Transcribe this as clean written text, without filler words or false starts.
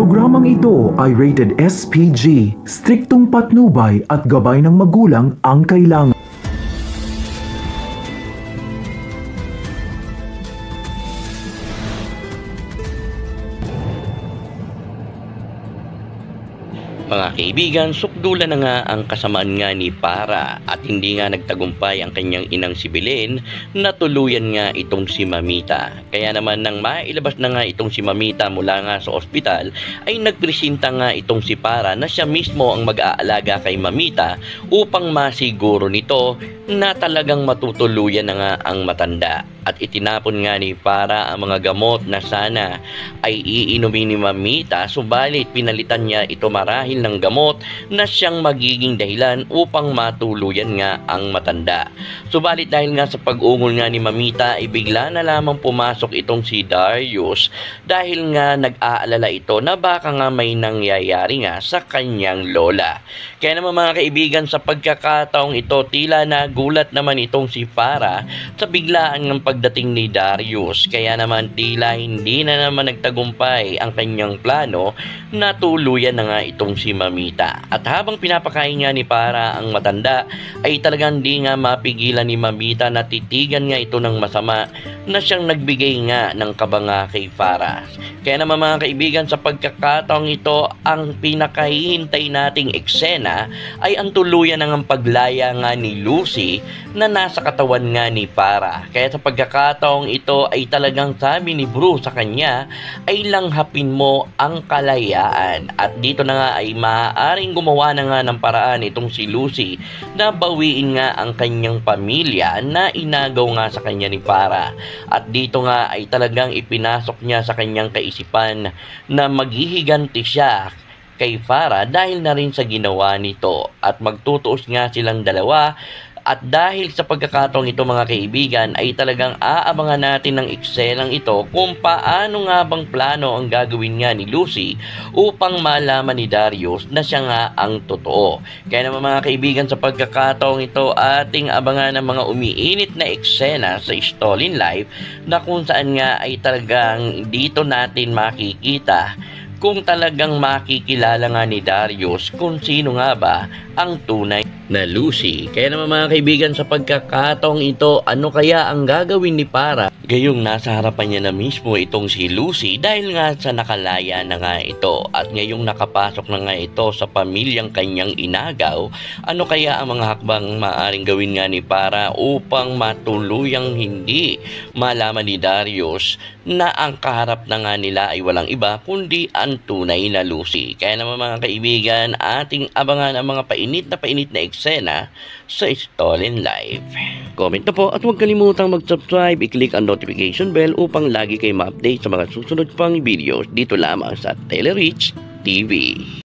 Programang ito ay rated SPG, striktong patnubay at gabay ng magulang ang kailangan. Mga kaibigan, sukdulan na nga ang kasamaan nga ni Para at hindi nga nagtagumpay ang kanyang inang si Belen na tuluyan nga itong si Mamita. Kaya naman nang mailabas na nga itong si Mamita mula nga sa ospital ay nagpresenta nga itong si Para na siya mismo ang mag-aalaga kay Mamita upang masiguro nito na talagang matutuluyan na nga ang matanda. At itinapon nga ni Para ang mga gamot na sana ay iinumin ni Mamita, subalit pinalitan niya ito marahil ng gamot na siyang magiging dahilan upang matuluyan nga ang matanda. Subalit dahil nga sa pag-ungol nga ni Mamita ay bigla na lamang pumasok itong si Darius dahil nga nag-aalala ito na baka nga may nangyayari nga sa kanyang lola. Kaya naman mga kaibigan, sa pagkakataong ito tila nagulat naman itong si Para sa biglaan ng pagdating ni Darius, kaya naman tila hindi na naman nagtagumpay ang kanyang plano na tuluyan na nga itong si Mamita. At habang pinapakain nga ni Para ang matanda ay talagang di nga mapigilan ni Mamita na titigan nga ito ng masama na siyang nagbigay nga ng kabanga kay Para. Kaya naman mga kaibigan, sa pagkakataong ito ang pinakahihintay nating eksena ay ang tuluyan ng paglaya nga ni Lucy na nasa katawan nga ni Para. Kaya sa pagkakataong ito ay talagang sabi ni Bruce sa kanya ay langhapin mo ang kalayaan. At dito na nga ay maaaring gumawa na nga ng paraan itong si Lucy na bawiin nga ang kanyang pamilya na inagaw nga sa kanya ni Para. At dito nga ay talagang ipinasok niya sa kanyang kaisipan na maghihiganti siya kay Para dahil na rin sa ginawa nito at magtutuos nga silang dalawa. At dahil sa pagkakataong ito mga kaibigan ay talagang aabangan natin ng eksenang ito kung paano nga bang plano ang gagawin nga ni Lucy upang malaman ni Darius na siya nga ang totoo. Kaya naman mga kaibigan, sa pagkakataong ito ating abangan ng mga umiinit na eksena sa Stolen Life na kung saan nga ay talagang dito natin makikita kung talagang makikilala nga ni Darius kung sino nga ba ang tunay na Lucy. Kaya naman mga kaibigan, sa pagkakataong ito, ano kaya ang gagawin ni Para? Gayong nasa harapan niya na mismo itong si Lucy dahil nga sa nakalaya na nga ito at ngayong nakapasok na nga ito sa pamilyang kanyang inagaw, ano kaya ang mga hakbang maaring gawin nga ni Para upang matuluyang hindi malaman ni Darius na ang kaharap na nga nila ay walang iba kundi ang tunay na Lucy. Kaya naman mga kaibigan, ating abangan ang mga painit na eksena sa Stolen Life. Comment na po at huwag kalimutang mag-subscribe, i-click ang notification bell upang lagi kayo ma-update sa mga susunod pang videos dito lamang sa Telerich TV.